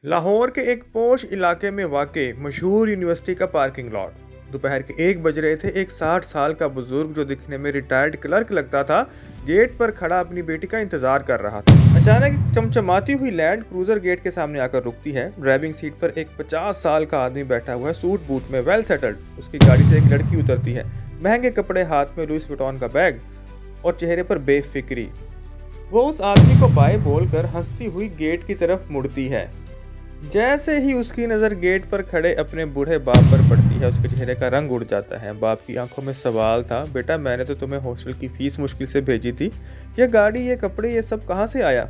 लाहौर के एक पोश इलाके में वाक़ मशहूर यूनिवर्सिटी का पार्किंग लॉट। दोपहर के 1 बज रहे थे। एक 60 साल का बुजुर्ग जो दिखने में रिटायर्ड क्लर्क लगता था, गेट पर खड़ा अपनी बेटी का इंतजार कर रहा था। अचानक एक चमचमाती हुई लैंड क्रूजर गेट के सामने आकर रुकती है। ड्राइविंग सीट पर एक 50 साल का आदमी बैठा हुआ है, सूट बूट में, वेल सेटल्ड। उसकी गाड़ी से एक लड़की उतरती है, महंगे कपड़े, हाथ में लुइस विटॉन का बैग और चेहरे पर बेफिक्री। वो उस आदमी को बाय बोलकर हंसती हुई गेट की तरफ मुड़ती है। जैसे ही उसकी नज़र गेट पर खड़े अपने बूढ़े बाप पर पड़ती है, उसके चेहरे का रंग उड़ जाता है। बाप की आंखों में सवाल था, बेटा मैंने तो तुम्हें हॉस्टल की फीस मुश्किल से भेजी थी, ये गाड़ी, ये कपड़े, ये सब कहाँ से आया?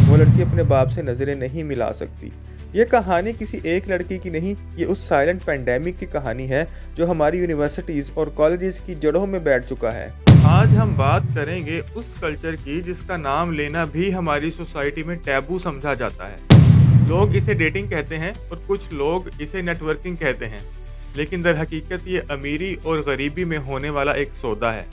वो लड़की अपने बाप से नज़रें नहीं मिला सकती। ये कहानी किसी एक लड़की की नहीं, ये उस साइलेंट पैंडेमिक की कहानी है जो हमारी यूनिवर्सिटीज़ और कॉलेजेस की जड़ों में बैठ चुका है। आज हम बात करेंगे उस कल्चर की जिसका नाम लेना भी हमारी सोसाइटी में टैबू समझा जाता है। लोग इसे डेटिंग कहते हैं और कुछ लोग इसे नेटवर्किंग कहते हैं, लेकिन दर हकीकत ये अमीरी और गरीबी में होने वाला एक सौदा है।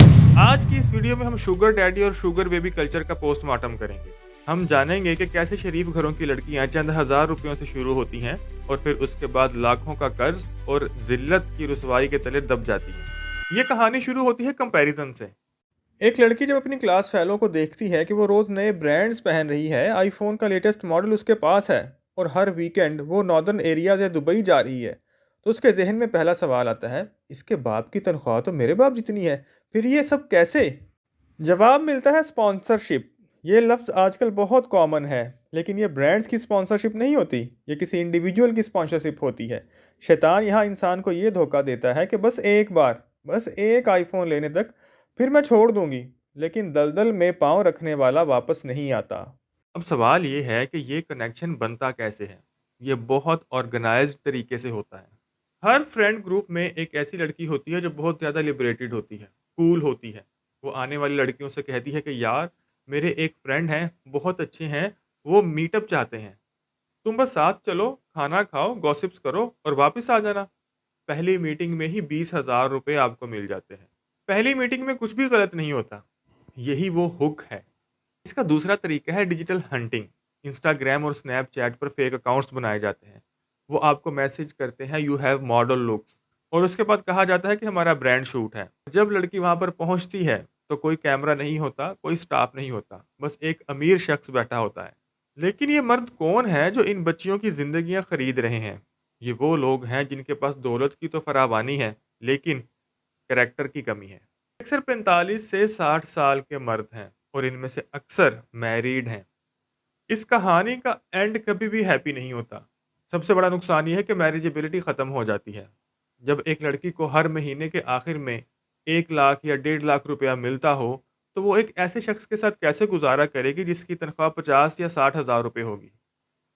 आज की इस वीडियो में हम शुगर डैडी और शुगर बेबी कल्चर का पोस्टमार्टम करेंगे। हम जानेंगे कि कैसे शरीफ घरों की लड़कियां चंद हजार रुपयों से शुरू होती हैं और फिर उसके बाद लाखों का कर्ज और जिल्लत की रुसवाई के तले दब जाती हैं। ये कहानी शुरू होती है कंपैरिजन से। एक लड़की जब अपनी क्लास फेलो को देखती है कि वो रोज नए ब्रांड्स पहन रही है, आईफोन का लेटेस्ट मॉडल उसके पास है और हर वीकेंड वो नॉर्दर्न एरिया या दुबई जा रही है, तो उसके जहन में पहला सवाल आता है, इसके बाप की तनख्वाह तो मेरे बाप जितनी है, फिर ये सब कैसे? जवाब मिलता है स्पॉन्सरशिप। ये लफ्ज़ आजकल बहुत कॉमन है, लेकिन ये ब्रांड्स की स्पॉन्सरशिप नहीं होती, ये किसी इंडिविजुअल की स्पॉन्सरशिप होती है। शैतान यहाँ इंसान को ये धोखा देता है कि बस एक बार, बस एक आईफोन लेने तक, फिर मैं छोड़ दूंगी। लेकिन दलदल में पाँव रखने वाला वापस नहीं आता। अब सवाल ये है कि ये कनेक्शन बनता कैसे है। ये बहुत ऑर्गेनाइज्ड तरीके से होता है। हर फ्रेंड ग्रुप में एक ऐसी लड़की होती है जो बहुत ज़्यादा लिबरेटेड होती है, कूल होती है। वो आने वाली लड़कियों से कहती है कि यार, मेरे एक फ्रेंड हैं, बहुत अच्छे हैं, वो मीटअप चाहते हैं, तुम बस साथ चलो, खाना खाओ, गॉसिप्स करो और वापस आ जाना। पहली मीटिंग में ही 20,000 रुपये आपको मिल जाते हैं। पहली मीटिंग में कुछ भी गलत नहीं होता। यही वो हुक है। इसका दूसरा तरीका है डिजिटल हंटिंग। इंस्टाग्राम और स्नैपचैट पर फेक अकाउंट्स बनाए जाते हैं। वो आपको मैसेज करते हैं, यू हैव मॉडल लुक्स, और उसके बाद कहा जाता है कि हमारा ब्रांड शूट है। जब लड़की वहां पर पहुंचती है तो कोई कैमरा नहीं होता, कोई स्टाफ नहीं होता, बस एक अमीर शख्स बैठा होता है। लेकिन ये मर्द कौन है जो इन बच्चियों की जिंदगियां खरीद रहे हैं? ये वो लोग हैं जिनके पास दौलत की तो फरावानी है, लेकिन करैक्टर की कमी है। अक्सर 45 से 60 साल के मर्द हैं और इनमें से अक्सर मैरिड हैं। इस कहानी का एंड कभी भी हैप्पी नहीं होता। सबसे बड़ा नुकसान ये है कि मैरिजेबिलिटी खत्म हो जाती है। जब एक लड़की को हर महीने के आखिर में 1 लाख या 1.5 लाख रुपया मिलता हो, तो वो एक ऐसे शख्स के साथ कैसे गुजारा करेगी जिसकी तनख्वाह 50 या 60 हजार रुपए होगी?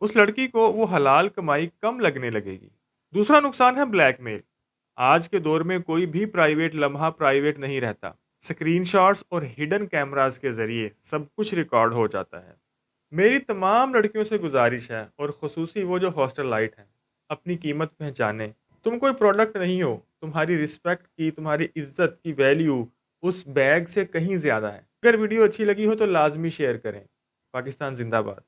उस लड़की को वो हलाल कमाई कम लगने लगेगी। दूसरा नुकसान है ब्लैकमेल। आज के दौर में कोई भी प्राइवेट लम्हा प्राइवेट नहीं रहता। स्क्रीनशॉट्स और हिडन कैमरास के जरिए सब कुछ रिकॉर्ड हो जाता है। मेरी तमाम लड़कियों से गुजारिश है, और खुसूसी वो जो हॉस्टल लाइट हैं, अपनी कीमत पहचाने। तुम कोई प्रोडक्ट नहीं हो। तुम्हारी रिस्पेक्ट की, तुम्हारी इज्जत की वैल्यू उस बैग से कहीं ज्यादा है। अगर वीडियो अच्छी लगी हो तो लाजमी शेयर करें। पाकिस्तान जिंदाबाद।